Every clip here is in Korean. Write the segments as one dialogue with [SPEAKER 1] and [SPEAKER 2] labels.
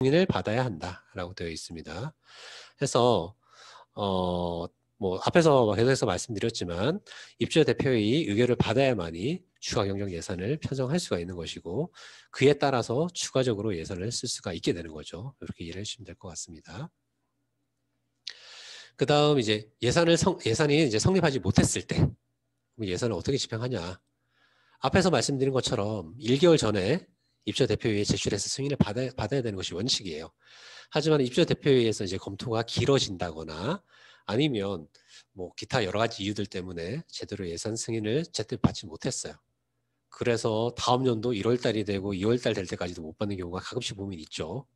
[SPEAKER 1] 승인을 받아야 한다라고 되어 있습니다. 해서 뭐 앞에서 계속해서 말씀드렸지만 입주자 대표의 의결을 받아야만이 추가 경정 예산을 편성할 수가 있는 것이고 그에 따라서 추가적으로 예산을 쓸 수가 있게 되는 거죠. 이렇게 이해를 해주시면 될 것 같습니다. 그 다음 이제 예산이 이제 성립하지 못했을 때 예산을 어떻게 집행하냐. 앞에서 말씀드린 것처럼 1개월 전에 입주자 대표회의에 제출해서 승인을 받아야 되는 것이 원칙이에요. 하지만 입주자 대표회의에서 이제 검토가 길어진다거나 아니면 뭐 기타 여러 가지 이유들 때문에 제대로 예산 승인을 제때 받지 못했어요. 그래서 다음 연도 1월 달이 되고 2월 달 될 때까지도 못 받는 경우가 가끔씩 보면 있죠.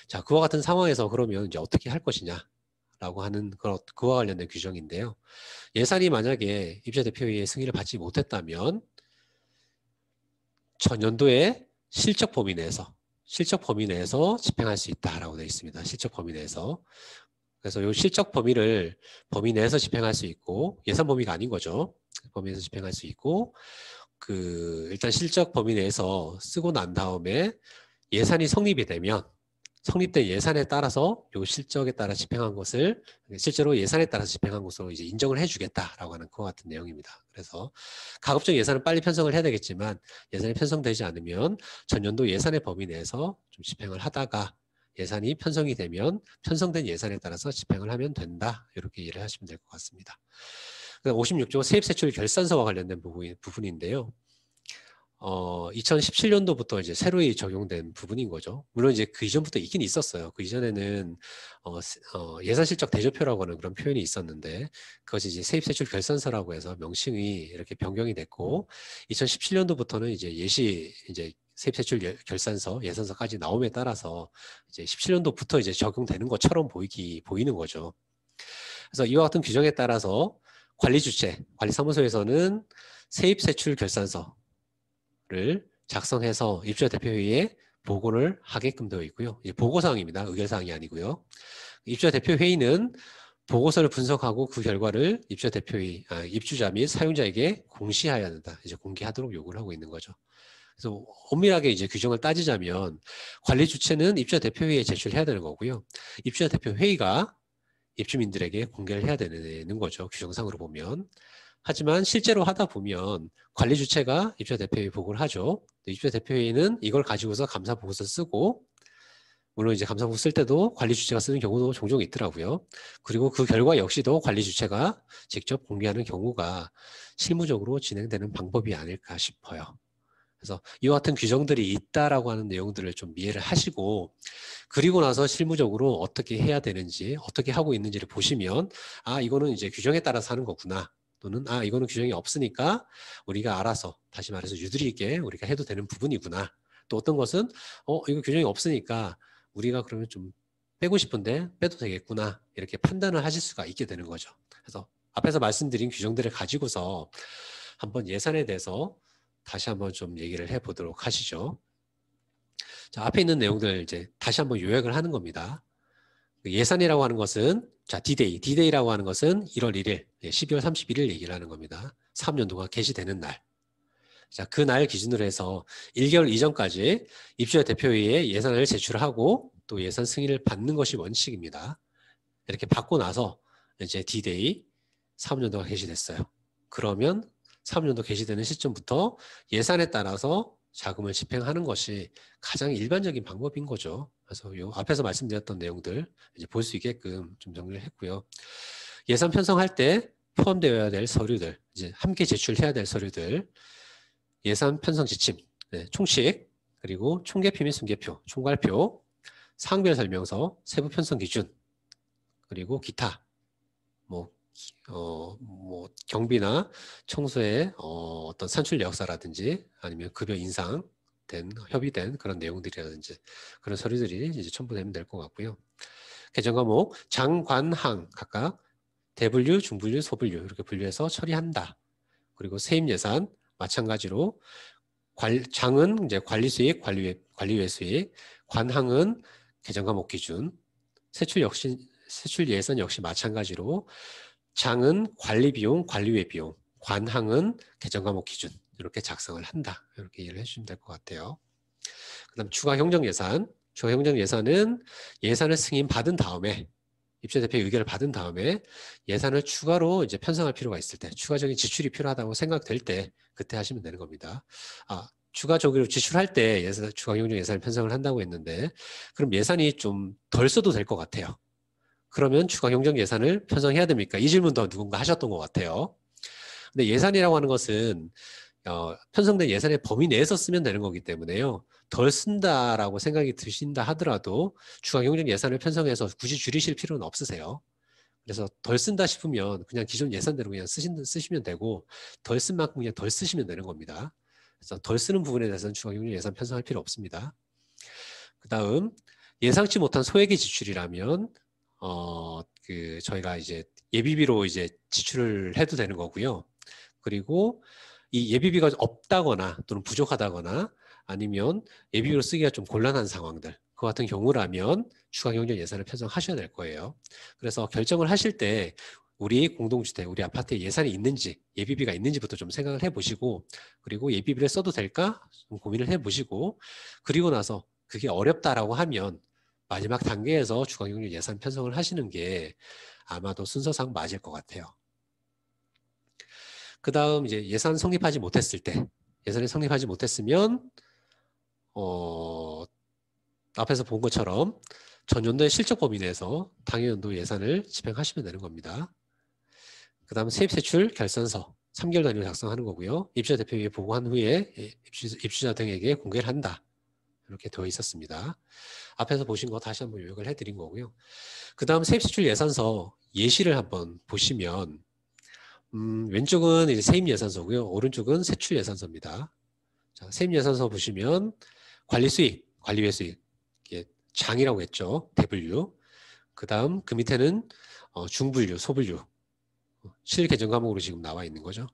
[SPEAKER 1] 자, 그와 같은 상황에서 그러면 이제 어떻게 할 것이냐 라고 하는 그와 관련된 규정인데요. 예산이 만약에 입주자 대표회의의 승인을 받지 못했다면 전년도의 실적 범위 내에서 집행할 수 있다라고 되어 있습니다. 실적 범위 내에서. 그래서 이 실적 범위 내에서 집행할 수 있고 예산 범위가 아닌 거죠. 범위 내에서 집행할 수 있고 일단 실적 범위 내에서 쓰고 난 다음에 예산이 성립된 예산에 따라서 요 실적에 따라 집행한 것을 실제로 예산에 따라서 집행한 것으로 이제 인정을 해주겠다라고 하는 그와 같은 내용입니다. 그래서 가급적 예산은 빨리 편성을 해야 되겠지만 예산이 편성되지 않으면 전년도 예산의 범위 내에서 좀 집행을 하다가 예산이 편성이 되면 편성된 예산에 따라서 집행을 하면 된다. 이렇게 이해를 하시면 될 것 같습니다. 56조 세입세출 결산서와 관련된 부분인데요. 2017년도부터 이제 새로이 적용된 부분인 거죠. 물론 이제 그 이전부터 있긴 있었어요. 그 이전에는 예산실적 대조표라고 하는 그런 표현이 있었는데 그것이 이제 세입세출 결산서라고 해서 명칭이 이렇게 변경이 됐고 2017년도부터는 이제 세입세출 결산서, 예산서까지 나옴에 따라서 이제 17년도부터 이제 적용되는 것처럼 보이는 거죠. 그래서 이와 같은 규정에 따라서 관리사무소에서는 세입세출 결산서 를 작성해서 입주자 대표회의에 보고를 하게끔 되어 있고요. 이제 보고사항입니다. 의결사항이 아니고요. 입주자 대표회의는 보고서를 분석하고 그 결과를 입주자 및 사용자에게 공시해야 한다. 이제 공개하도록 요구를 하고 있는 거죠. 그래서 엄밀하게 이제 규정을 따지자면 관리 주체는 입주자 대표회의에 제출해야 되는 거고요. 입주자 대표회의가 입주민들에게 공개를 해야 되는 거죠. 규정상으로 보면. 하지만 실제로 하다 보면 관리 주체가 입주자 대표회의 보고를 하죠. 입주자 대표회의는 이걸 가지고서 감사 보고서 쓰고 물론 이제 감사 보고 쓸 때도 관리 주체가 쓰는 경우도 종종 있더라고요. 그리고 그 결과 역시도 관리 주체가 직접 공개하는 경우가 실무적으로 진행되는 방법이 아닐까 싶어요. 그래서 이와 같은 규정들이 있다라고 하는 내용들을 좀 이해를 하시고 그리고 나서 실무적으로 어떻게 해야 되는지 어떻게 하고 있는지를 보시면 아 이거는 이제 규정에 따라서 하는 거구나 또는 아 이거는 규정이 없으니까 우리가 알아서 다시 말해서 유두리 있게 우리가 해도 되는 부분이구나 또 어떤 것은 이거 규정이 없으니까 우리가 그러면 좀 빼고 싶은데 빼도 되겠구나 이렇게 판단을 하실 수가 있게 되는 거죠. 그래서 앞에서 말씀드린 규정들을 가지고서 한번 예산에 대해서 다시 한번 좀 얘기를 해보도록 하시죠. 자, 앞에 있는 내용들 이제 다시 한번 요약을 하는 겁니다. 예산이라고 하는 것은 자, D-Day라고 하는 것은 1월 1일, 12월 31일 얘기를 하는 겁니다. 사업연도가 개시되는 날. 자, 그 날 기준으로 해서 1개월 이전까지 입주자 대표회의에 예산을 제출하고 또 예산 승인을 받는 것이 원칙입니다. 이렇게 받고 나서 이제 D-Day 사업연도가 개시됐어요. 그러면 사업연도 개시되는 시점부터 예산에 따라서 자금을 집행하는 것이 가장 일반적인 방법인 거죠. 그래서 요 앞에서 말씀드렸던 내용들 이제 볼 수 있게끔 좀 정리를 했고요. 예산 편성할 때 포함되어야 될 서류들, 이제 함께 제출해야 될 서류들, 예산 편성 지침, 총칙, 그리고 총계표 및 순계표, 총괄표, 사항별 설명서, 세부 편성 기준, 그리고 기타, 뭐 경비나 청소의 어떤 산출 내역서라든지 아니면 급여 협의된 그런 내용들이라든지 그런 서류들이 이제 첨부되면 될 것 같고요. 개정 과목 장관항 각각 대분류, 중분류, 소분류 이렇게 분류해서 처리한다. 그리고 세입 예산 마찬가지로 장은 이제 관리수익, 관리외 수익, 관항은 개정 과목 기준, 세출 예산 역시 마찬가지로 장은 관리비용, 관리외 비용, 관항은 개정 과목 기준 이렇게 작성을 한다. 이렇게 이해를 해주시면 될 것 같아요. 그 다음 추가 경정 예산 추가 행정 예산은 예산을 승인받은 다음에 입주자 대표의 의결을 받은 다음에 예산을 추가로 이제 편성할 필요가 있을 때, 추가적인 지출이 필요하다고 생각될 때 그때 하시면 되는 겁니다. 추가적으로 지출할 때 추가 경정 예산을 편성을 한다고 했는데 그럼 예산이 좀 덜 써도 될 것 같아요. 그러면 추가 경정 예산을 편성해야 됩니까? 이 질문도 누군가 하셨던 것 같아요. 근데 예산이라고 하는 것은 편성된 예산의 범위 내에서 쓰면 되는 거기 때문에요. 덜 쓴다라고 생각이 드신다 하더라도 추가 경정 예산을 편성해서 굳이 줄이실 필요는 없으세요. 그래서 덜 쓴다 싶으면 그냥 기존 예산대로 그냥 쓰시면 되고 덜 쓴 만큼 그냥 덜 쓰시면 되는 겁니다. 그래서 덜 쓰는 부분에 대해서는 추가 경정 예산 편성할 필요 없습니다. 그 다음 예상치 못한 소액의 지출이라면 저희가 이제 예비비로 이제 지출을 해도 되는 거고요. 그리고 이 예비비가 없다거나 또는 부족하다거나 아니면 예비비로 쓰기가 좀 곤란한 상황들, 그 같은 경우라면 추가 경정 예산을 편성하셔야 될 거예요. 그래서 결정을 하실 때 우리 공동주택, 우리 아파트에 예산이 있는지, 예비비가 있는지부터 좀 생각을 해보시고, 그리고 예비비를 써도 될까 좀 고민을 해보시고, 그리고 나서 그게 어렵다라고 하면 마지막 단계에서 추가 경정 예산 편성을 하시는 게 아마도 순서상 맞을 것 같아요. 그 다음 이제 예산 성립하지 못했을 때, 예산이 성립하지 못했으면 앞에서 본 것처럼 전년도의 실적 범위 내에서 당해연도 예산을 집행하시면 되는 겁니다. 그 다음 세입세출 결산서 3개월 단위로 작성하는 거고요. 입주자 대표에게 보고한 후에 입주자 등에게 공개를 한다. 이렇게 되어 있었습니다. 앞에서 보신 거 다시 한번 요약을 해드린 거고요. 그 다음 세입세출 예산서 예시를 한번 보시면 왼쪽은 이제 세입예산서고요. 오른쪽은 세출예산서입니다. 자, 세입예산서 보시면 관리수익, 관리외수익, 장이라고 했죠. 대분류. 그 다음 그 밑에는 중분류, 소분류, 실계정 과목으로 지금 나와 있는 거죠.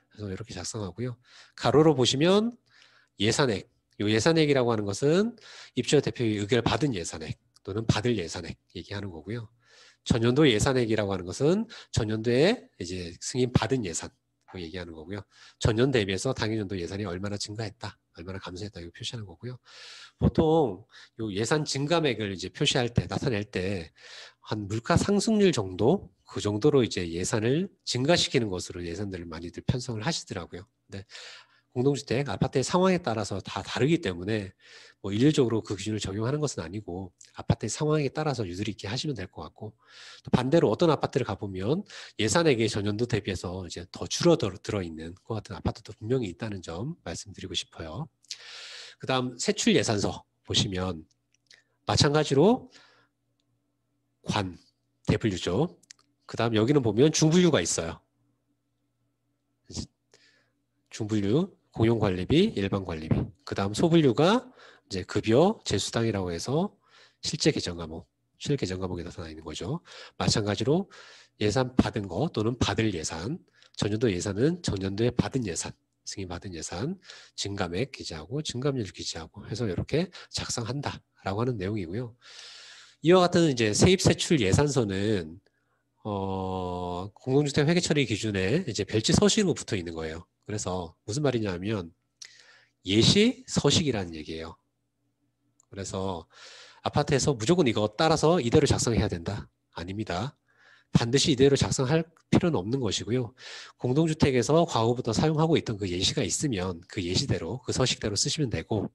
[SPEAKER 1] 그래서 이렇게 작성하고요. 가로로 보시면 예산액, 이 예산액이라고 하는 것은 입주자 대표의 의결을 받은 예산액 또는 받을 예산액 얘기하는 거고요. 전년도 예산액이라고 하는 것은 전년도에 이제 승인 받은 예산 얘기하는 거고요. 전년 대비해서 당일연도 예산이 얼마나 증가했다, 얼마나 감소했다 이거 표시하는 거고요. 보통 요 예산 증감액을 이제 표시할 때, 나타낼 때 한 물가 상승률 정도, 그 정도로 이제 예산을 증가시키는 것으로 예산들을 많이들 편성을 하시더라고요. 근데 공동주택, 아파트의 상황에 따라서 다 다르기 때문에 뭐 일률적으로 그 기준을 적용하는 것은 아니고 아파트의 상황에 따라서 유도리 있게 하시면 될 것 같고, 또 반대로 어떤 아파트를 가보면 예산액이 전년도 대비해서 이제 더 줄어들어 있는 그 같은 아파트도 분명히 있다는 점 말씀드리고 싶어요. 그 다음 세출 예산서 보시면 마찬가지로 관, 대분류죠. 그 다음 여기는 보면 중분류가 있어요. 중분류, 공용관리비, 일반관리비. 그 다음 소분류가 이제 급여, 재수당이라고 해서 실제 계정 과목, 실계정 과목에 나타나 있는 거죠. 마찬가지로 예산 받은 거 또는 받을 예산, 전년도 예산은 전년도에 받은 예산, 승인받은 예산, 증감액 기재하고 증감률 기재하고 해서 이렇게 작성한다라고 하는 내용이고요. 이와 같은 이제 세입세출 예산서는 공동주택 회계처리 기준에 이제 별지 서식으로 붙어 있는 거예요. 그래서 무슨 말이냐면 예시 서식이라는 얘기예요. 그래서 아파트에서 무조건 이거 따라서 이대로 작성해야 된다? 아닙니다. 반드시 이대로 작성할 필요는 없는 것이고요. 공동주택에서 과거부터 사용하고 있던 그 예시가 있으면 그 예시대로, 그 서식대로 쓰시면 되고,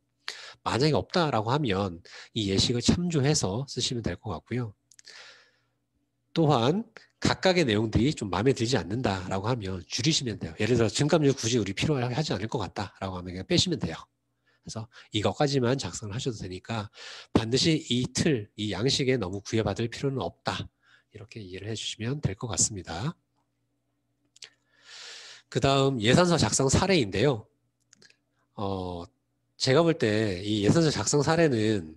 [SPEAKER 1] 만약에 없다라고 하면 이 예식을 참조해서 쓰시면 될 것 같고요. 또한 각각의 내용들이 좀 마음에 들지 않는다라고 하면 줄이시면 돼요. 예를 들어 증감률 굳이 우리 필요하지 않을 것 같다라고 하면 그냥 빼시면 돼요. 그래서 이것까지만 작성을 하셔도 되니까 반드시 이 틀, 이 양식에 너무 구애받을 필요는 없다. 이렇게 이해를 해주시면 될 것 같습니다. 그 다음 예산서 작성 사례인데요. 제가 볼 때 이 예산서 작성 사례는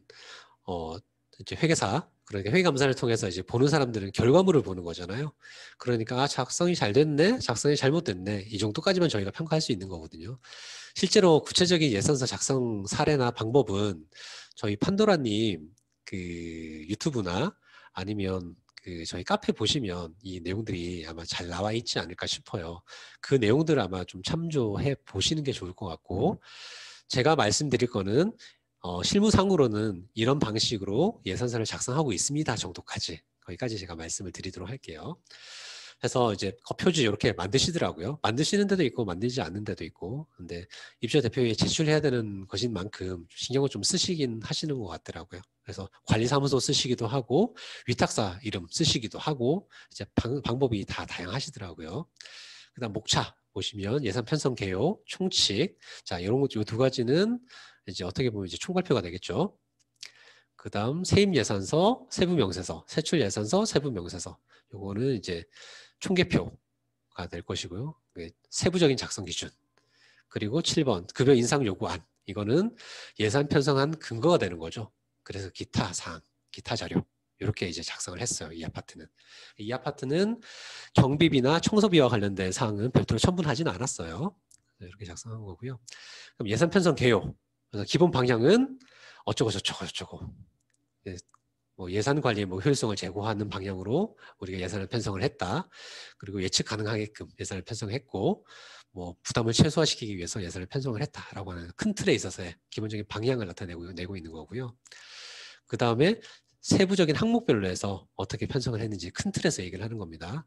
[SPEAKER 1] 이제 회계사, 그러니까 회계감사를 통해서 이제 보는 사람들은 결과물을 보는 거잖아요. 그러니까 작성이 잘 됐네, 작성이 잘못됐네, 이 정도까지만 저희가 평가할 수 있는 거거든요. 실제로 구체적인 예산서 작성 사례나 방법은 저희 판도라님 그 유튜브나 아니면 그 저희 카페 보시면 이 내용들이 아마 잘 나와 있지 않을까 싶어요. 그 내용들을 아마 좀 참조해 보시는 게 좋을 것 같고, 제가 말씀드릴 거는 실무상으로는 이런 방식으로 예산서를 작성하고 있습니다 정도까지 거기까지 제가 말씀을 드리도록 할게요. 그래서 이제 표지 이렇게 만드시더라고요. 만드시는 데도 있고 만들지 않는 데도 있고. 근데 입주자 대표회의에 제출해야 되는 것인 만큼 신경을 좀 쓰시긴 하시는 것 같더라고요. 그래서 관리사무소 쓰시기도 하고 위탁사 이름 쓰시기도 하고 이제 방법이 다 다양하시더라고요. 그다음 목차 보시면 예산 편성 개요, 총칙. 자, 이런 것, 이 두 가지는 이제 어떻게 보면 이제 총괄표가 되겠죠. 그다음 세입 예산서, 세부 명세서, 세출 예산서, 세부 명세서. 요거는 이제 총계표가 될 것이고요. 세부적인 작성 기준. 그리고 7번 급여 인상 요구안. 이거는 예산 편성한 근거가 되는 거죠. 그래서 기타 사항, 기타 자료. 이렇게 이제 작성을 했어요. 이 아파트는. 이 아파트는 경비비나 청소비와 관련된 사항은 별도로 첨부하지는 않았어요. 이렇게 작성한 거고요. 그럼 예산 편성 개요. 그래서 기본 방향은 어쩌고 저쩌고 저쩌고. 뭐 예산 관리의 뭐 효율성을 제고하는 방향으로 우리가 예산을 편성을 했다. 그리고 예측 가능하게끔 예산을 편성했고, 뭐 부담을 최소화시키기 위해서 예산을 편성을 했다라고 하는 큰 틀에 있어서의 기본적인 방향을 나타내고 있는 거고요. 그 다음에 세부적인 항목별로 해서 어떻게 편성을 했는지 큰 틀에서 얘기를 하는 겁니다.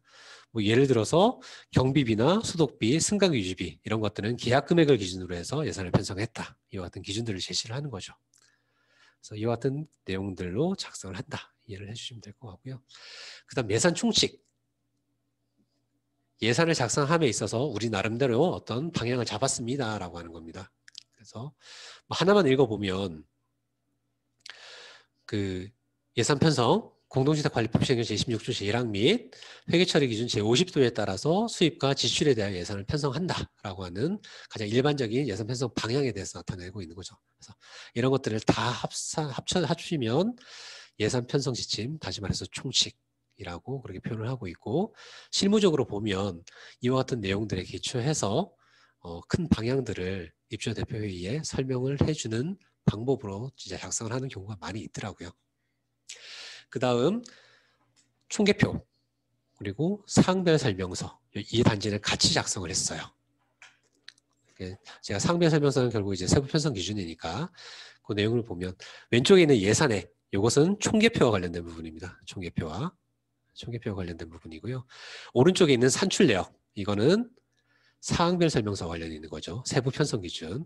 [SPEAKER 1] 뭐 예를 들어서 경비비나 소독비, 승강 유지비 이런 것들은 계약 금액을 기준으로 해서 예산을 편성했다. 이와 같은 기준들을 제시를 하는 거죠. 그래서 이와 같은 내용들로 작성을 한다. 이해를 해주시면 될 것 같고요. 그 다음 예산 총칙. 예산을 작성함에 있어서 우리 나름대로 어떤 방향을 잡았습니다라고 하는 겁니다. 그래서 뭐 하나만 읽어보면 그 예산 편성, 공동주택관리법 시행령 제26조 제1항 및 회계처리 기준 제50도에 따라서 수입과 지출에 대한 예산을 편성한다라고 하는 가장 일반적인 예산 편성 방향에 대해서 나타내고 있는 거죠. 그래서 이런 것들을 다 합치면 예산 편성 지침, 다시 말해서 총칙이라고 그렇게 표현을 하고 있고, 실무적으로 보면 이와 같은 내용들에 기초해서 큰 방향들을 입주자 대표회의에 설명을 해주는 방법으로 이제 작성을 하는 경우가 많이 있더라고요. 그 다음 총계표 그리고 사항별 설명서 이 단지를 같이 작성을 했어요. 제가 사항별 설명서는 결국 이제 세부 편성 기준이니까 그 내용을 보면 왼쪽에 있는 예산액 이것은 총계표와 관련된 부분입니다. 총계표와 관련된 부분이고요. 오른쪽에 있는 산출 내역 이거는 사항별 설명서와 관련이 있는 거죠. 세부 편성 기준.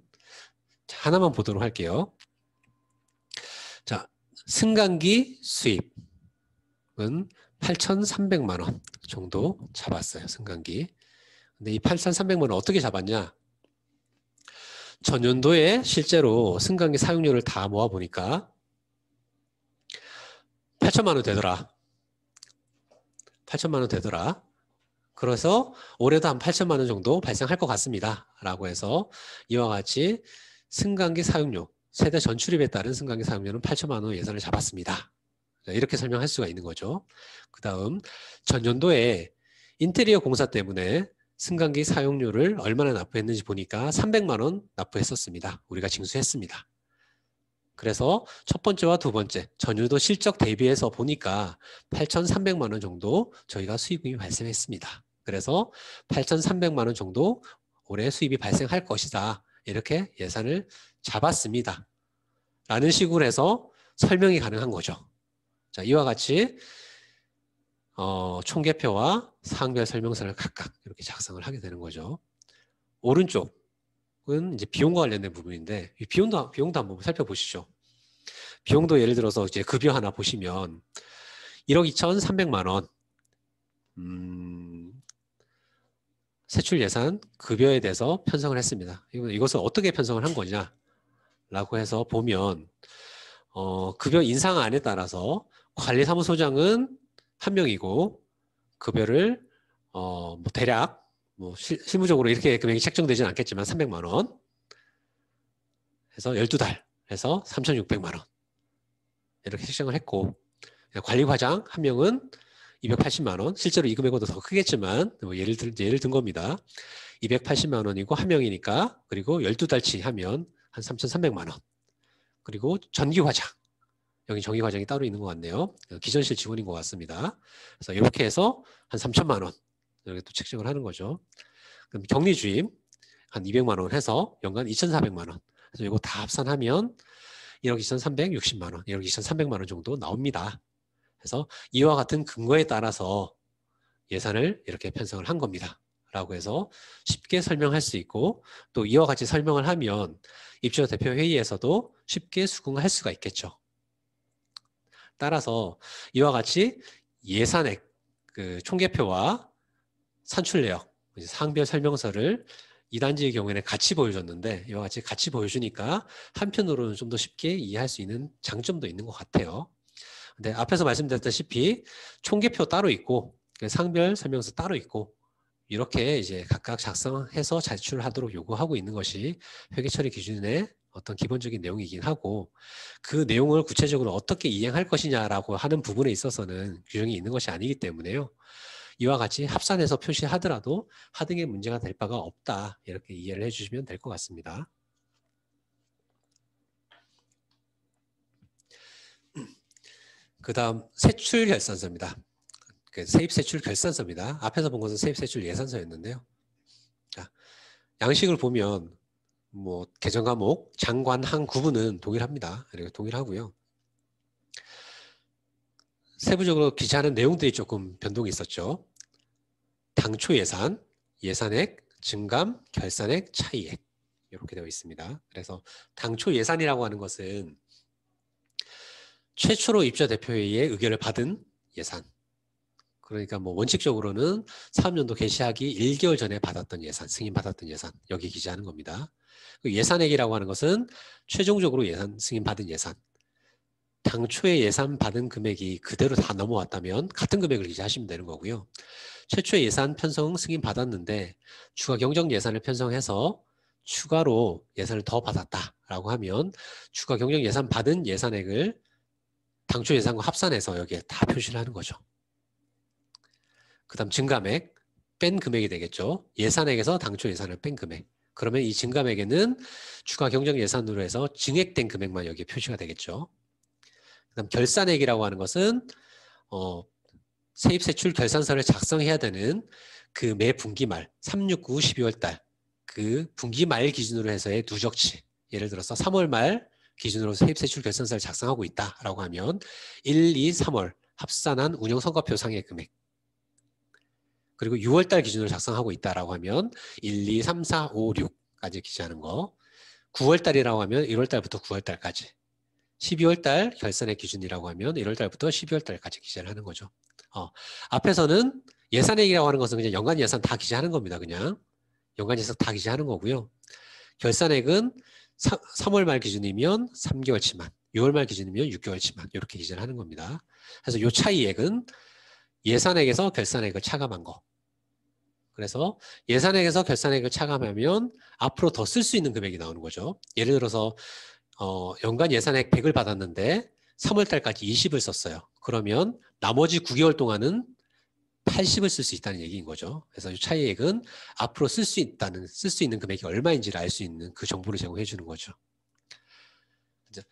[SPEAKER 1] 자, 하나만 보도록 할게요. 자, 승강기 수입은 8,300만 원 정도 잡았어요. 승강기. 근데 이 8,300만 원 어떻게 잡았냐? 전년도에 실제로 승강기 사용료를 다 모아보니까 8천만 원 되더라. 8천만 원 되더라. 그래서 올해도 한 8천만 원 정도 발생할 것 같습니다. 라고 해서 이와 같이 승강기 사용료, 세대 전출입에 따른 승강기 사용료는 8천만 원 예산을 잡았습니다. 이렇게 설명할 수가 있는 거죠. 그 다음 전년도에 인테리어 공사 때문에 승강기 사용료를 얼마나 납부했는지 보니까 300만 원 납부했었습니다. 우리가 징수했습니다. 그래서 첫 번째와 두 번째 전년도 실적 대비해서 보니까 8,300만 원 정도 저희가 수익금이 발생했습니다. 그래서 8,300만 원 정도 올해 수입이 발생할 것이다. 이렇게 예산을 잡았습니다. 라는 식으로 해서 설명이 가능한 거죠. 자, 이와 같이 총계표와 사항별 설명서를 각각 이렇게 작성을 하게 되는 거죠. 오른쪽은 이제 비용과 관련된 부분인데 이 비용도 한번 살펴보시죠. 비용도 예를 들어서 이제 급여 하나 보시면 1억 2,300만 원 세출 예산 급여에 대해서 편성을 했습니다. 이것을 어떻게 편성을 한 거냐 라고 해서 보면 급여 인상안에 따라서 관리사무소장은 한 명이고 급여를 뭐 대략 뭐 실무적으로 이렇게 금액이 책정되지는 않겠지만 300만 원 해서 12달 해서 3,600만 원 이렇게 책정을 했고 관리과장 한 명은 280만 원 실제로 이 금액보다 더 크겠지만 뭐 예를 든 겁니다. 280만 원이고 한 명이니까 그리고 12달치 하면 한 3,300만 원 그리고 전기과장 여기 정기과장이 따로 있는 것 같네요. 기전실 직원인 것 같습니다. 그래서 이렇게 해서 한 3천만 원 이렇게 또 책정을 하는 거죠. 그럼 격리주임 한 200만 원 해서 연간 2,400만 원. 그래서 이거 다 합산하면 1억 2,360만 원, 1억 2,300만 원 정도 나옵니다. 그래서 이와 같은 근거에 따라서 예산을 이렇게 편성을 한 겁니다. 라고 해서 쉽게 설명할 수 있고 또 이와 같이 설명을 하면 입주자 대표 회의에서도 쉽게 수긍할 수가 있겠죠. 따라서 이와 같이 예산액, 그 총계표와 산출내역, 사항별 설명서를 2단지의 경우에는 같이 보여줬는데 이와 같이 같이 보여주니까 한편으로는 좀 더 쉽게 이해할 수 있는 장점도 있는 것 같아요. 근데 앞에서 말씀드렸다시피 총계표 따로 있고 사항별 설명서 따로 있고 이렇게 이제 각각 작성해서 제출하도록 요구하고 있는 것이 회계처리 기준의 어떤 기본적인 내용이긴 하고 그 내용을 구체적으로 어떻게 이행할 것이냐라고 하는 부분에 있어서는 규정이 있는 것이 아니기 때문에요. 이와 같이 합산해서 표시하더라도 하등의 문제가 될 바가 없다. 이렇게 이해를 해주시면 될 것 같습니다. 그 다음 세출결산서입니다. 세입세출결산서입니다. 앞에서 본 것은 세입세출예산서였는데요. 자, 양식을 보면 뭐 개정 과목, 장관 항 구분은 동일합니다. 이렇게 동일하고요. 세부적으로 기재하는 내용들이 조금 변동이 있었죠. 당초 예산, 예산액, 증감, 결산액, 차이액 이렇게 되어 있습니다. 그래서 당초 예산이라고 하는 것은 최초로 입주자 대표회의의 의결을 받은 예산. 그러니까 뭐 원칙적으로는 사업연도 개시하기 1개월 전에 받았던 예산, 승인받았던 예산 여기 기재하는 겁니다. 예산액이라고 하는 것은 최종적으로 예산 승인받은 예산. 당초에 예산 받은 금액이 그대로 다 넘어왔다면 같은 금액을 기재하시면 되는 거고요. 최초에 예산 편성 승인 받았는데 추가 경정 예산을 편성해서 추가로 예산을 더 받았다라고 하면 추가 경정 예산 받은 예산액을 당초 예산과 합산해서 여기에 다 표시를 하는 거죠. 그 다음 증감액, 뺀 금액이 되겠죠. 예산액에서 당초 예산을 뺀 금액. 그러면 이 증감액에는 추가 경정 예산으로 해서 증액된 금액만 여기에 표시가 되겠죠. 그 다음 결산액이라고 하는 것은 세입세출 결산서를 작성해야 되는 그 매 분기 말 3, 6, 9, 12월 달 그 분기 말 기준으로 해서의 누적치 예를 들어서 3월 말 기준으로 세입세출 결산서를 작성하고 있다라고 하면 1, 2, 3월 합산한 운영성과표상의 금액 그리고 6월 달 기준으로 작성하고 있다라고 하면 1, 2, 3, 4, 5, 6까지 기재하는 거 9월 달이라고 하면 1월 달부터 9월 달까지 12월 달 결산액 기준이라고 하면 1월 달부터 12월 달까지 기재를 하는 거죠. 앞에서는 예산액이라고 하는 것은 그냥 연간 예산 다 기재하는 겁니다. 그냥 연간 예산 다 기재하는 거고요. 결산액은 3월 말 기준이면 3개월치만, 6월 말 기준이면 6개월치만 이렇게 기재를 하는 겁니다. 그래서 이 차이액은 예산액에서 결산액을 차감한 거. 그래서 예산액에서 결산액을 차감하면 앞으로 더 쓸 수 있는 금액이 나오는 거죠. 예를 들어서 연간 예산액 100을 받았는데 3월 달까지 20을 썼어요. 그러면 나머지 9개월 동안은 80을 쓸 수 있다는 얘기인 거죠. 그래서 이 차이액은 앞으로 쓸 수 있는 금액이 얼마인지를 알 수 있는 그 정보를 제공해 주는 거죠.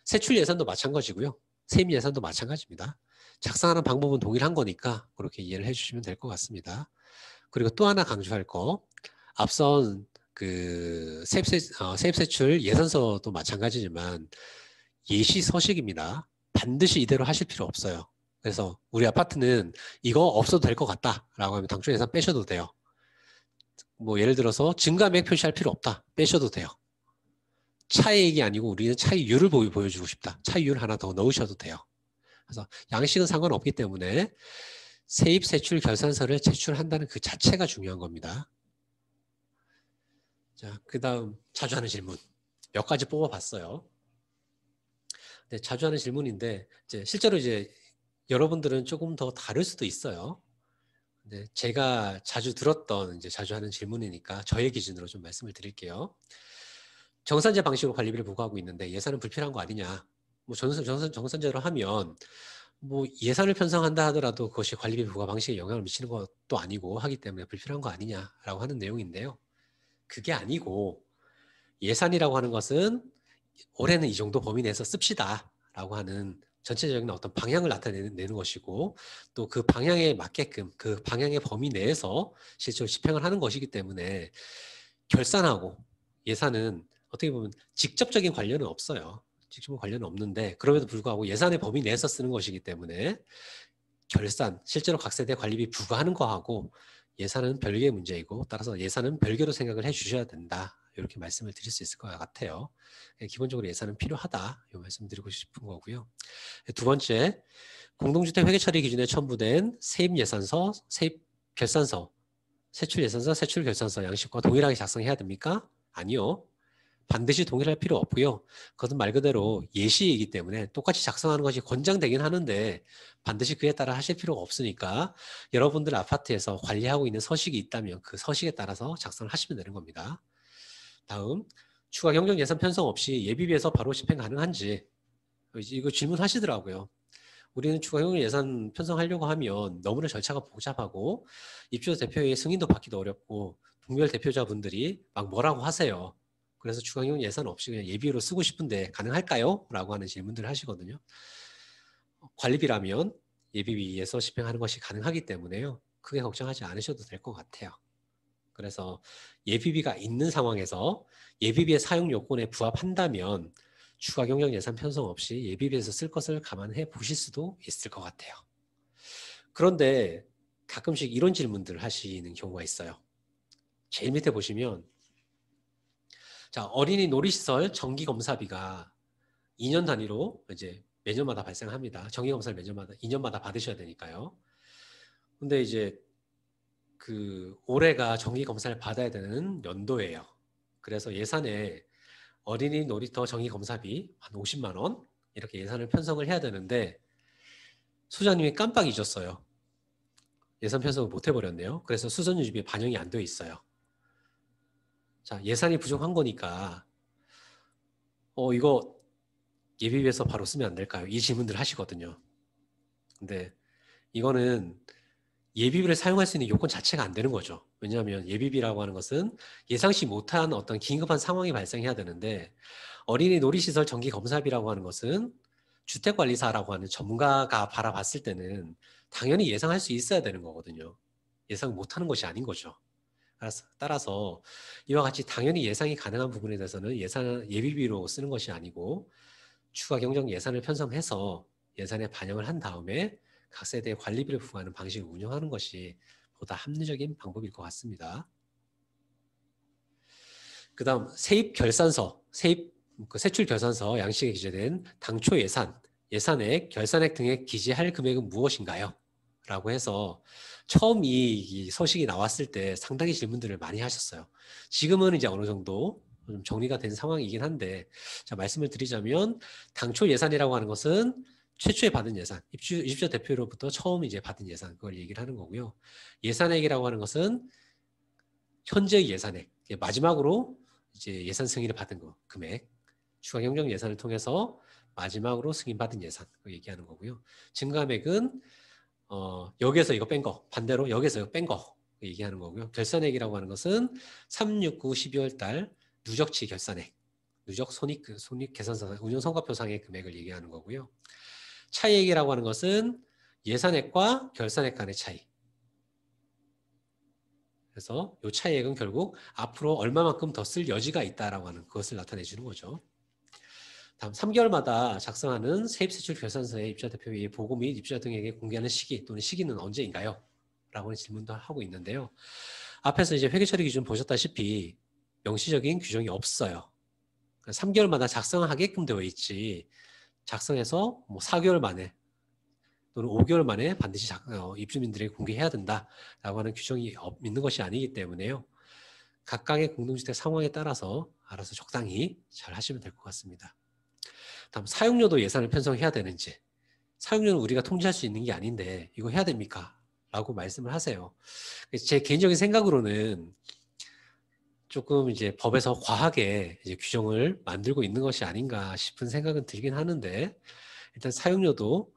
[SPEAKER 1] 세출 예산도 마찬가지고요. 세입 예산도 마찬가지입니다. 작성하는 방법은 동일한 거니까 그렇게 이해를 해주시면 될 것 같습니다. 그리고 또 하나 강조할 거, 앞선 그 세입세출 예산서도 마찬가지지만 예시 서식입니다. 반드시 이대로 하실 필요 없어요. 그래서 우리 아파트는 이거 없어도 될 것 같다라고 하면 당초 예산 빼셔도 돼요. 뭐 예를 들어서 증감액 표시할 필요 없다. 빼셔도 돼요. 차이액이 아니고 우리는 차이율을 보여주고 싶다. 차이율 하나 더 넣으셔도 돼요. 그래서 양식은 상관없기 때문에 세입세출 결산서를 제출한다는 그 자체가 중요한 겁니다. 자, 그 다음 자주 하는 질문 몇 가지 뽑아봤어요. 네, 자주 하는 질문인데 실제로 이제 여러분들은 조금 더 다를 수도 있어요. 근데 제가 자주 들었던 자주 하는 질문이니까 저의 기준으로 좀 말씀을 드릴게요. 정산제 방식으로 관리비를 부과하고 있는데 예산은 불필요한 거 아니냐? 뭐 정산제로 하면 뭐 예산을 편성한다 하더라도 그것이 관리비 부과 방식에 영향을 미치는 것도 아니고 하기 때문에 불필요한 거 아니냐라고 하는 내용인데요. 그게 아니고 예산이라고 하는 것은 올해는 이 정도 범위 내에서 씁시다라고 하는 전체적인 어떤 방향을 나타내는 것이고 또 그 방향에 맞게끔 그 방향의 범위 내에서 실제로 집행을 하는 것이기 때문에 결산하고 예산은 어떻게 보면 직접적인 관련은 없어요. 직접 관련은 없는데 그럼에도 불구하고 예산의 범위 내에서 쓰는 것이기 때문에 결산, 실제로 각 세대 관리비 부과하는 거하고 예산은 별개의 문제이고 따라서 예산은 별개로 생각을 해주셔야 된다. 이렇게 말씀을 드릴 수 있을 것 같아요. 기본적으로 예산은 필요하다. 이 말씀 드리고 싶은 거고요. 두 번째, 공동주택 회계 처리 기준에 첨부된 세입 예산서, 세입 결산서, 세출 예산서, 세출 결산서 양식과 동일하게 작성해야 됩니까? 아니요. 반드시 동일할 필요 없고요. 그것은 말 그대로 예시이기 때문에 똑같이 작성하는 것이 권장되긴 하는데 반드시 그에 따라 하실 필요가 없으니까 여러분들 아파트에서 관리하고 있는 서식이 있다면 그 서식에 따라서 작성을 하시면 되는 겁니다. 다음, 추가 경정 예산 편성 없이 예비비에서 바로 집행 가능한지 이거 질문하시더라고요. 우리는 추가 경정 예산 편성하려고 하면 너무나 절차가 복잡하고 입주자 대표의 승인도 받기도 어렵고 동별 대표자분들이 막 뭐라고 하세요. 그래서 추가 경정 예산 없이 그냥 예비로 쓰고 싶은데 가능할까요? 라고 하는 질문들을 하시거든요. 관리비라면 예비비에서 집행하는 것이 가능하기 때문에요. 크게 걱정하지 않으셔도 될 것 같아요. 그래서 예비비가 있는 상황에서 예비비의 사용 요건에 부합한다면 추가 경정 예산 편성 없이 예비비에서 쓸 것을 감안해 보실 수도 있을 것 같아요. 그런데 가끔씩 이런 질문들을 하시는 경우가 있어요. 제일 밑에 보시면 자, 어린이 놀이시설 정기검사비가 2년 단위로 이제 매년마다 발생합니다. 정기검사를 매년마다 2년마다 받으셔야 되니까요. 근데 이제 그 올해가 정기검사를 받아야 되는 연도예요. 그래서 예산에 어린이 놀이터 정기검사비 한 50만 원 이렇게 예산을 편성을 해야 되는데 소장님이 깜빡 잊었어요. 예산 편성을 못 해버렸네요. 그래서 수선유지비에 반영이 안 되어 있어요. 자, 예산이 부족한 거니까 이거 예비비에서 바로 쓰면 안 될까요? 이 질문들 하시거든요. 근데 이거는 예비비를 사용할 수 있는 요건 자체가 안 되는 거죠. 왜냐하면 예비비라고 하는 것은 예상치 못한 어떤 긴급한 상황이 발생해야 되는데 어린이 놀이시설 정기검사비라고 하는 것은 주택관리사라고 하는 전문가가 바라봤을 때는 당연히 예상할 수 있어야 되는 거거든요. 예상 못하는 것이 아닌 거죠. 따라서 이와 같이 당연히 예상이 가능한 부분에 대해서는 예비비로 쓰는 것이 아니고 추가 경정 예산을 편성해서 예산에 반영을 한 다음에 각 세대에 관리비를 부과하는 방식을 운영하는 것이 보다 합리적인 방법일 것 같습니다. 그 다음 세입 결산서, 세출 결산서 양식에 기재된 당초 예산, 예산액, 결산액 등에 기재할 금액은 무엇인가요? 라고 해서 처음 이 서식이 나왔을 때 상당히 질문들을 많이 하셨어요. 지금은 이제 어느 정도 좀 정리가 된 상황이긴 한데 자, 말씀을 드리자면 당초 예산이라고 하는 것은 최초에 받은 예산, 입주자 대표로부터 처음 이제 받은 예산 그걸 얘기를 하는 거고요. 예산액이라고 하는 것은 현재의 예산액, 마지막으로 이제 예산 승인을 받은 거 금액, 추가 경정 예산을 통해서 마지막으로 승인받은 예산 그 얘기하는 거고요. 증감액은 여기에서 이거 뺀 거, 반대로 여기에서 이거 뺀 거 얘기하는 거고요. 결산액이라고 하는 것은 3, 6, 9, 12월 달 누적치 결산액, 누적 손익 계산서 운용 성과표상의 금액을 얘기하는 거고요. 차이액이라고 하는 것은 예산액과 결산액 간의 차이. 그래서 이 차이액은 결국 앞으로 얼마만큼 더 쓸 여지가 있다라고 하는 그것을 나타내 주는 거죠. 다음 3개월마다 작성하는 세입세출 결산서의 입주자 대표의 보고 및 입주자 등에게 공개하는 시기 또는 시기는 언제인가요? 라고 하는 질문도 하고 있는데요. 앞에서 이제 회계처리 기준 보셨다시피 명시적인 규정이 없어요. 3개월마다 작성하게끔 되어 있지 작성해서 뭐 4개월 만에 또는 5개월 만에 반드시 입주민들에게 공개해야 된다라고 하는 규정이 있는 것이 아니기 때문에요. 각각의 공동주택 상황에 따라서 알아서 적당히 잘 하시면 될 것 같습니다. 다음 사용료도 예산을 편성해야 되는지 사용료는 우리가 통제할 수 있는 게 아닌데 이거 해야 됩니까? 라고 말씀을 하세요. 제 개인적인 생각으로는 조금 이제 법에서 과하게 이제 규정을 만들고 있는 것이 아닌가 싶은 생각은 들긴 하는데 일단 사용료도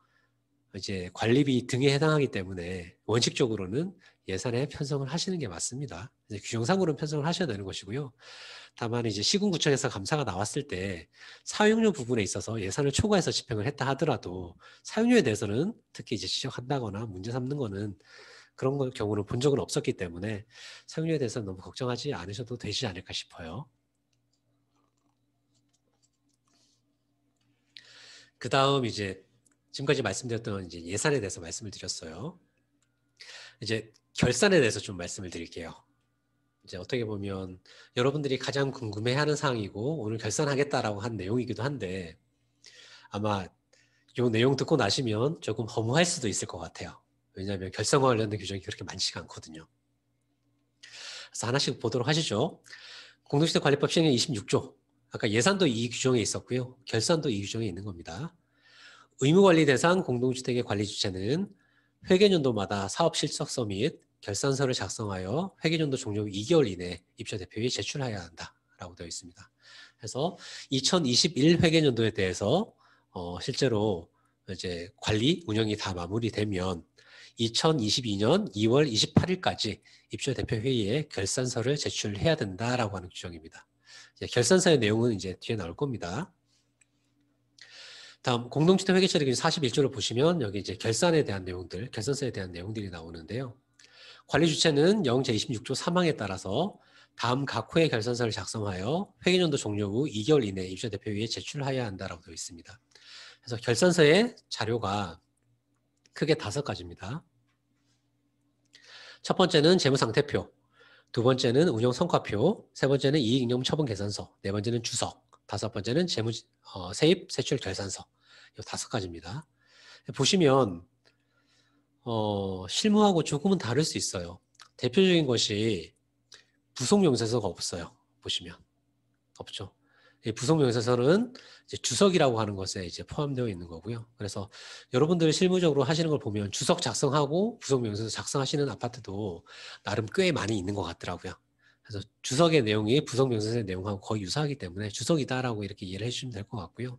[SPEAKER 1] 이제 관리비 등에 해당하기 때문에 원칙적으로는 예산에 편성을 하시는 게 맞습니다. 이제 규정상으로는 편성을 하셔야 되는 것이고요. 다만 이제 시군구청에서 감사가 나왔을 때 사용료 부분에 있어서 예산을 초과해서 집행을 했다 하더라도 사용료에 대해서는 특히 이제 지적한다거나 문제 삼는 거는 그런 경우는 본 적은 없었기 때문에 사용료에 대해서는 너무 걱정하지 않으셔도 되지 않을까 싶어요. 그 다음 이제 지금까지 말씀드렸던 이제 예산에 대해서 말씀을 드렸어요. 이제 결산에 대해서 좀 말씀을 드릴게요. 이제 어떻게 보면 여러분들이 가장 궁금해하는 사항이고 오늘 결산하겠다라고 한 내용이기도 한데 아마 이 내용 듣고 나시면 조금 허무할 수도 있을 것 같아요. 왜냐하면 결산과 관련된 규정이 그렇게 많지가 않거든요. 그래서 하나씩 보도록 하시죠. 공동주택관리법 시행령 26조. 아까 예산도 이 규정에 있었고요. 결산도 이 규정에 있는 겁니다. 의무관리 대상 공동주택의 관리 주체는 회계연도마다 사업실적서 및 결산서를 작성하여 회계연도 종료 후 2개월 이내 입주자 대표에 제출해야 한다라고 되어 있습니다. 그래서 2021 회계연도에 대해서 실제로 이제 관리 운영이 다 마무리되면 2022년 2월 28일까지 입주자 대표 회의에 결산서를 제출해야 된다라고 하는 규정입니다. 결산서의 내용은 이제 뒤에 나올 겁니다. 다음 공동주택 회계처리 기준 41조를 보시면 여기 이제 결산에 대한 내용들, 결산서에 대한 내용들이 나오는데요. 관리 주체는 영 제26조 3항에 따라서 다음 각 호의 결산서를 작성하여 회계연도 종료 후 2개월 이내 입주자 대표회의에 제출해야 한다라고 되어 있습니다. 그래서 결산서의 자료가 크게 5가지입니다. 첫 번째는 재무상태표, 두 번째는 운영성과표, 세 번째는 이익잉여 처분 계산서, 네 번째는 주석, 다섯 번째는 세입 세출 결산서. 이 5가지입니다. 보시면 실무하고 조금은 다를 수 있어요. 대표적인 것이 부속명세서가 없어요. 보시면 없죠. 부속명세서는 이제 주석이라고 하는 것에 이제 포함되어 있는 거고요. 그래서 여러분들 실무적으로 하시는 걸 보면 주석 작성하고 부속명세서 작성하시는 아파트도 나름 꽤 많이 있는 것 같더라고요. 그래서 주석의 내용이 부속명세서의 내용하고 거의 유사하기 때문에 주석이다라고 이렇게 이해를 해주시면 될 것 같고요.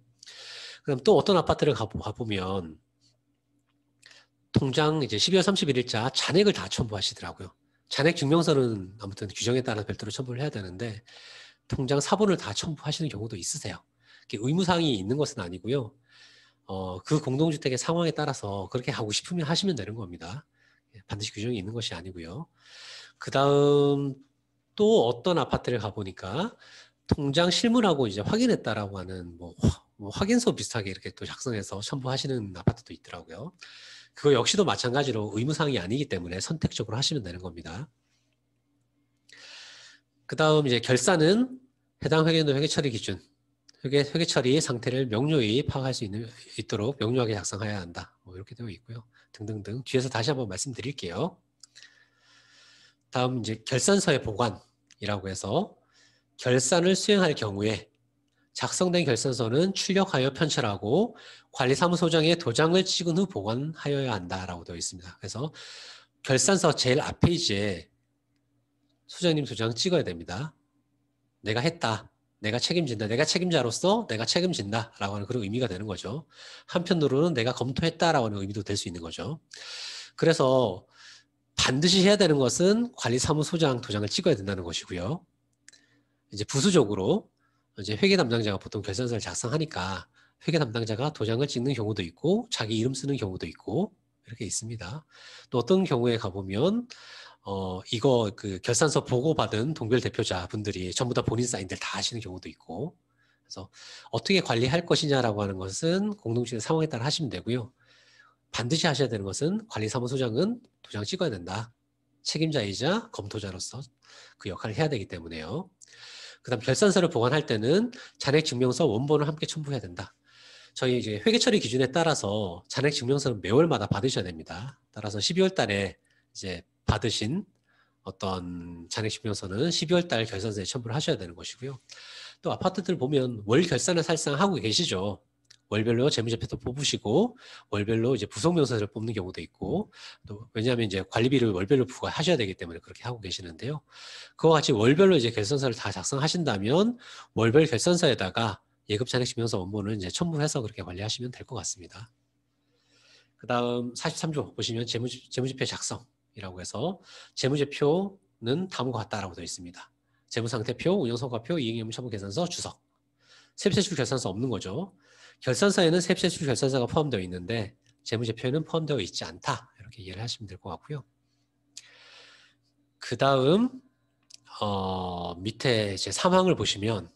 [SPEAKER 1] 그럼 또 어떤 아파트를 가보면 통장 이제 12월 31일자 잔액을 다 첨부하시더라고요. 잔액 증명서는 아무튼 규정에 따라 별도로 첨부를 해야 되는데 통장 사본을 다 첨부하시는 경우도 있으세요. 의무사항이 있는 것은 아니고요. 그 공동주택의 상황에 따라서 그렇게 하고 싶으면 하시면 되는 겁니다. 반드시 규정이 있는 것이 아니고요. 그 다음 또 어떤 아파트를 가보니까 통장 실물하고 이제 확인했다라고 하는 뭐 확인서 비슷하게 이렇게 또 작성해서 첨부하시는 아파트도 있더라고요. 그거 역시도 마찬가지로 의무사항이 아니기 때문에 선택적으로 하시면 되는 겁니다. 그 다음 이제 결산은 해당 회계연도 회계처리 기준, 회계처리 상태를 명료히 파악할 수 있도록 명료하게 작성해야 한다. 뭐 이렇게 되어 있고요. 등등등. 뒤에서 다시 한번 말씀드릴게요. 다음 이제 결산서의 보관이라고 해서 결산을 수행할 경우에 작성된 결산서는 출력하여 편철하고 관리사무소장에 도장을 찍은 후 보관하여야 한다라고 되어 있습니다. 그래서 결산서 제일 앞 페이지에 소장님 도장 찍어야 됩니다. 내가 했다. 내가 책임진다. 내가 책임자로서 내가 책임진다. 라고 하는 그런 의미가 되는 거죠. 한편으로는 내가 검토했다라고 하는 의미도 될 수 있는 거죠. 그래서 반드시 해야 되는 것은 관리사무소장 도장을 찍어야 된다는 것이고요. 이제 부수적으로 이제 회계 담당자가 보통 결산서를 작성하니까 회계 담당자가 도장을 찍는 경우도 있고 자기 이름 쓰는 경우도 있고 이렇게 있습니다. 또 어떤 경우에 가보면 이거 그 결산서 보고받은 동별 대표자 분들이 전부 다 본인 사인들 다 하시는 경우도 있고 그래서 어떻게 관리할 것이냐라고 하는 것은 공동주택 상황에 따라 하시면 되고요. 반드시 하셔야 되는 것은 관리사무소장은 도장 찍어야 된다. 책임자이자 검토자로서 그 역할을 해야 되기 때문에요. 그 다음 결산서를 보관할 때는 잔액증명서 원본을 함께 첨부해야 된다. 저희 이제 회계처리 기준에 따라서 잔액증명서는 매월마다 받으셔야 됩니다. 따라서 12월 달에 이제 받으신 어떤 잔액증명서는 12월 달 결산서에 첨부를 하셔야 되는 것이고요. 또 아파트들 보면 월 결산을 사실상 하고 계시죠. 월별로 재무제표도 뽑으시고 월별로 이제 부속명세서를 뽑는 경우도 있고 또 왜냐하면 이제 관리비를 월별로 부과하셔야 되기 때문에 그렇게 하고 계시는데요. 그와 같이 월별로 이제 결산서를 다 작성하신다면 월별 결산서에다가 예급 잔액증명서 원본을 이제 첨부해서 그렇게 관리하시면 될 것 같습니다. 그 다음 43조 보시면 재무제표 작성이라고 해서 재무제표는 다음과 같다라고 되어 있습니다. 재무상태표, 운영성과표, 이익잉여 처분 계산서, 주석. 세입세출 결산서 없는 거죠. 결산서에는 세입세출 결산서가 포함되어 있는데 재무제표에는 포함되어 있지 않다. 이렇게 이해를 하시면 될 것 같고요. 그 다음 밑에 제 3항을 보시면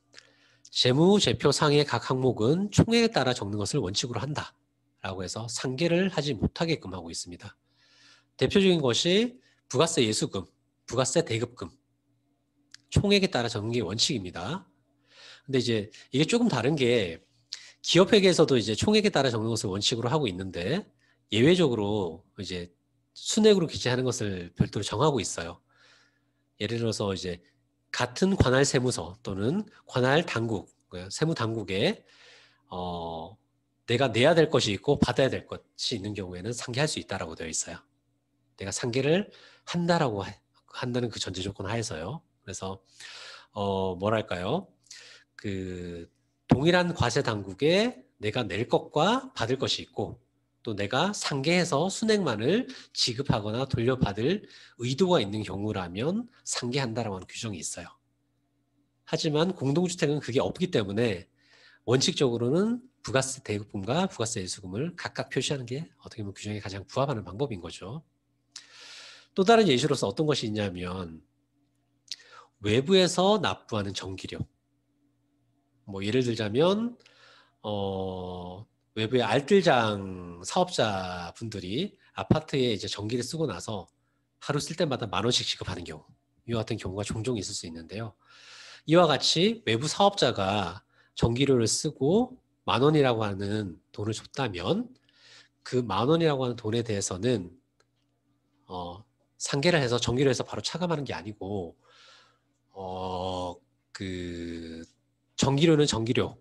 [SPEAKER 1] 재무제표상의 각 항목은 총액에 따라 적는 것을 원칙으로 한다. 라고 해서 상계를 하지 못하게끔 하고 있습니다. 대표적인 것이 부가세 예수금, 부가세 대급금, 총액에 따라 적는 게 원칙입니다. 근데 이제 이게 조금 다른 게 기업회계에서도 이제 총액에 따라 적는 것을 원칙으로 하고 있는데 예외적으로 이제 순액으로 기재하는 것을 별도로 정하고 있어요. 예를 들어서 이제 같은 관할 세무서 또는 관할 당국, 세무 당국에 내가 내야 될 것이 있고 받아야 될 것이 있는 경우에는 상계할 수 있다라고 되어 있어요. 내가 상계를 한다는 그 전제 조건 하에서요. 그래서 뭐랄까요? 그 동일한 과세 당국에 내가 낼 것과 받을 것이 있고 또 내가 상계해서 순액만을 지급하거나 돌려받을 의도가 있는 경우라면 상계한다라고 하는 규정이 있어요. 하지만 공동주택은 그게 없기 때문에 원칙적으로는 부가세 대급금과 부가세 예수금을 각각 표시하는 게 어떻게 보면 규정에 가장 부합하는 방법인 거죠. 또 다른 예시로서 어떤 것이 있냐면 외부에서 납부하는 전기료. 뭐 예를 들자면 외부의 알뜰장 사업자분들이 아파트에 이제 전기를 쓰고 나서 하루 쓸 때마다 10,000원씩 지급하는 경우, 이와 같은 경우가 종종 있을 수 있는데요. 이와 같이 외부 사업자가 전기료를 쓰고 10,000원이라고 하는 돈을 줬다면 그 10,000원이라고 하는 돈에 대해서는 상계를 해서 전기료 해서 바로 차감하는 게 아니고 그 전기료는 전기료.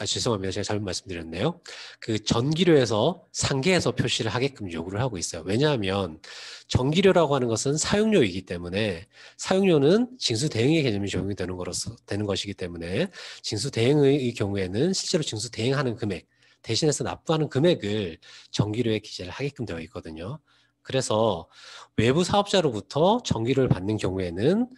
[SPEAKER 1] 죄송합니다. 제가 잘못 말씀드렸네요. 그 전기료에서 상계해서 표시를 하게끔 요구를 하고 있어요. 왜냐하면 전기료라고 하는 것은 사용료이기 때문에 사용료는 징수대행의 개념이 적용이 되는 것이기 때문에 징수대행의 경우에는 실제로 징수대행하는 금액, 대신해서 납부하는 금액을 전기료에 기재를 하게끔 되어 있거든요. 그래서 외부 사업자로부터 전기료를 받는 경우에는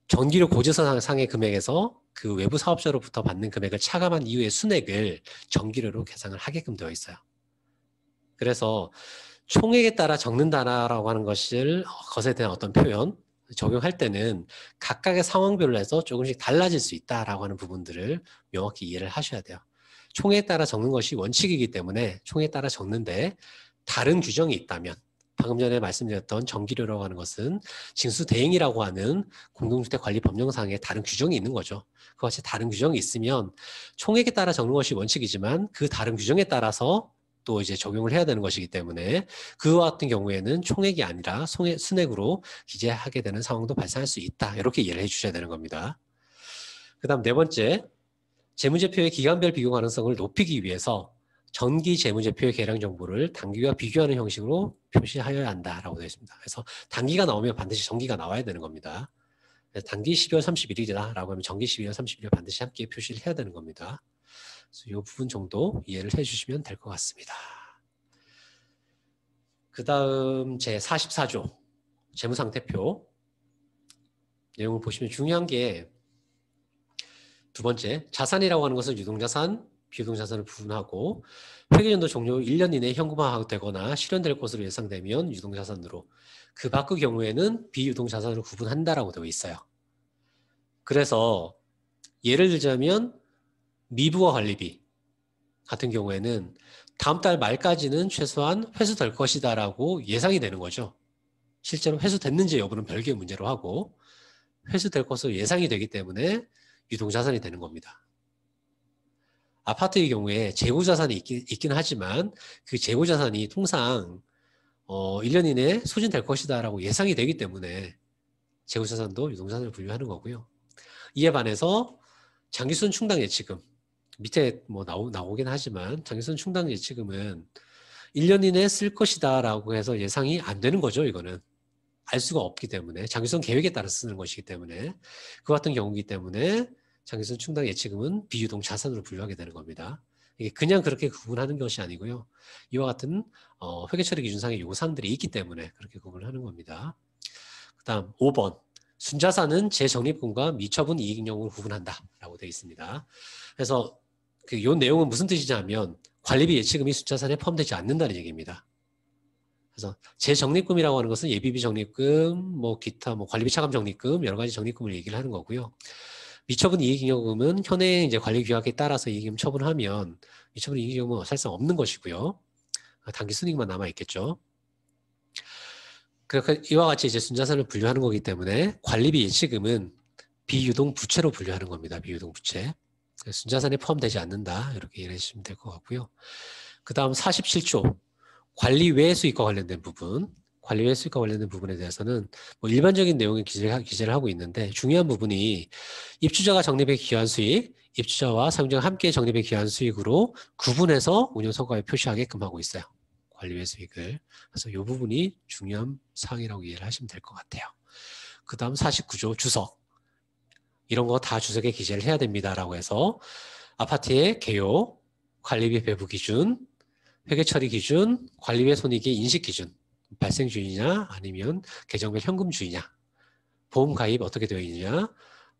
[SPEAKER 1] 전기료 고지서상의 금액에서 그 외부 사업자로부터 받는 금액을 차감한 이후의 순액을 전기료로 계산을 하게끔 되어 있어요. 그래서 총액에 따라 적는다라고 하는 것에 대한 어떤 표현, 적용할 때는 각각의 상황별로 해서 조금씩 달라질 수 있다라고 하는 부분들을 명확히 이해를 하셔야 돼요. 총액에 따라 적는 것이 원칙이기 때문에 총액에 따라 적는데 다른 규정이 있다면 방금 전에 말씀드렸던 전기료라고 하는 것은 징수대행이라고 하는 공동주택관리법령상에 다른 규정이 있는 거죠. 그와 같이 다른 규정이 있으면 총액에 따라 적는 것이 원칙이지만 그 다른 규정에 따라서 또 이제 적용을 해야 되는 것이기 때문에 그와 같은 경우에는 총액이 아니라 순액으로 기재하게 되는 상황도 발생할 수 있다. 이렇게 이해를 해주셔야 되는 겁니다. 그 다음 네 번째, 재무제표의 기간별 비교 가능성을 높이기 위해서 전기 재무제표의 계량 정보를 단기와 비교하는 형식으로 표시하여야 한다라고 되어 있습니다. 그래서 단기가 나오면 반드시 전기가 나와야 되는 겁니다. 단기 12월 31일이다라고 하면 전기 12월 31일 반드시 함께 표시를 해야 되는 겁니다. 그래서 이 부분 정도 이해를 해주시면 될 것 같습니다. 그 다음 제 44조 재무상태표 내용을 보시면 중요한 게 두 번째, 자산이라고 하는 것은 유동자산, 비유동자산을 구분하고 회계연도 종료 1년 이내에 현금화되거나 실현될 것으로 예상되면 유동자산으로 그 밖의 경우에는 비유동자산으로 구분한다라고 되어 있어요. 그래서 예를 들자면 미부와 관리비 같은 경우에는 다음 달 말까지는 최소한 회수될 것이다라고 예상이 되는 거죠. 실제로 회수됐는지 여부는 별개의 문제로 하고 회수될 것으로 예상이 되기 때문에 유동자산이 되는 겁니다. 아파트의 경우에 재고자산이 있긴 하지만 그 재고자산이 통상 1년 이내에 소진될 것이다 라고 예상이 되기 때문에 재고자산도 유동자산을 분류하는 거고요. 이에 반해서 장기순 충당 예치금 밑에 뭐 나오긴 하지만 장기순 충당 예치금은 1년 이내에 쓸 것이다 라고 해서 예상이 안 되는 거죠. 이거는 알 수가 없기 때문에 장기순 계획에 따라 쓰는 것이기 때문에 그 같은 경우이기 때문에 장기순 충당 예치금은 비유동 자산으로 분류하게 되는 겁니다. 이게 그냥 그렇게 구분하는 것이 아니고요. 이와 같은 회계처리 기준상의 요구사항들이 있기 때문에 그렇게 구분을 하는 겁니다. 그 다음 5번 순자산은 재적립금과 미처분 이익용으로 구분한다라고 되어 있습니다. 그래서 이 내용은 무슨 뜻이냐면 관리비 예치금이 순자산에 포함되지 않는다는 얘기입니다. 그래서 재적립금이라고 하는 것은 예비비 적립금, 뭐 기타, 뭐 관리비 차감 적립금 여러 가지 적립금을 얘기를 하는 거고요. 미처분 이익잉여금은 현행 이제 관리 규약에 따라서 이익잉여금 처분하면 미처분 이익잉여금은 사실상 없는 것이고요. 단기 순이익만 남아 있겠죠. 그러니까 이와 같이 이제 순자산을 분류하는 거기 때문에 관리비 예치금은 비유동 부채로 분류하는 겁니다. 비유동 부채. 순자산에 포함되지 않는다. 이렇게 이해해 주시면 될 것 같고요. 그 다음 47조 관리 외 수익과 관련된 부분. 관리 외 수익과 관련된 부분에 대해서는 뭐 일반적인 내용의 기재를 하고 있는데 중요한 부분이 입주자가 적립에 기여한 수익, 입주자와 사용자가 함께 적립에 기여한 수익으로 구분해서 운용성과에 표시하게끔 하고 있어요. 관리 외 수익을. 그래서 이 부분이 중요한 사항이라고 이해를 하시면 될 것 같아요. 그 다음 49조 주석. 이런 거 다 주석에 기재를 해야 됩니다라고 해서 아파트의 개요, 관리비 배부 기준, 회계 처리 기준, 관리외 손익의 인식 기준, 발생주의냐 아니면 계정별 현금주의냐, 보험 가입 어떻게 되어 있느냐,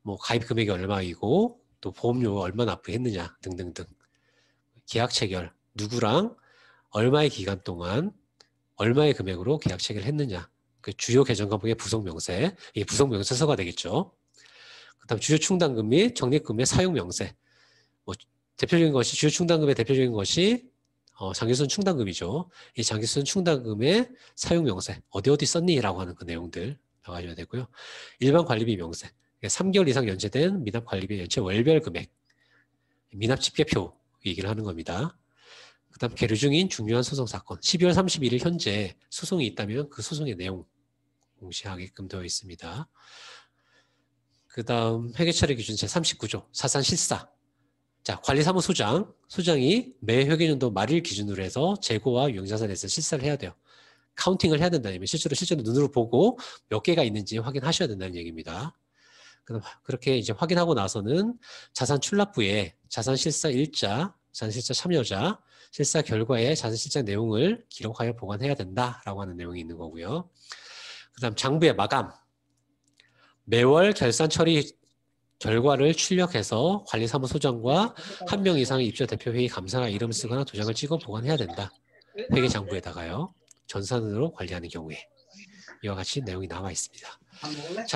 [SPEAKER 1] 뭐 가입 금액이 얼마이고 또 보험료 얼마 납부했느냐 등등등. 계약 체결, 누구랑 얼마의 기간 동안 얼마의 금액으로 계약 체결했느냐. 그 주요 계정 과목의 부속 명세, 이게 부속 명세서가 되겠죠. 그다음 주요 충당금 및 적립금의 사용 명세. 뭐 대표적인 것이 주요 충당금의 대표적인 것이 장기순 충당금이죠. 이 장기순 충당금의 사용 명세, 어디 썼니?라고 하는 그 내용들 나가셔야 되고요. 일반 관리비 명세, 3개월 이상 연체된 미납 관리비 연체 월별 금액, 미납 집계표 얘기를 하는 겁니다. 그 다음 계류 중인 중요한 소송 사건, 12월 31일 현재 소송이 있다면 그 소송의 내용 공시하게끔 되어 있습니다. 그 다음 회계처리 기준 제39조 사산실사. 자, 관리사무소장, 소장이 매 회계연도 말일 기준으로 해서 재고와 유형자산에서 실사를 해야 돼요. 카운팅을 해야 된다는 얘기면 실제로 눈으로 보고 몇 개가 있는지 확인하셔야 된다는 얘기입니다. 그럼 그렇게 이제 확인하고 나서는 자산 출납부에 자산실사 일자, 자산실사 참여자, 실사 결과의 자산실사 내용을 기록하여 보관해야 된다라고 하는 내용이 있는 거고요. 그 다음 장부의 마감. 매월 결산 처리 결과를 출력해서 관리사무소장과 한 명 이상의 입주자 대표회의 감사나 이름을 쓰거나 도장을 찍어 보관해야 된다. 회계장부에다가요. 전산으로 관리하는 경우에. 이와 같이 내용이 나와 있습니다.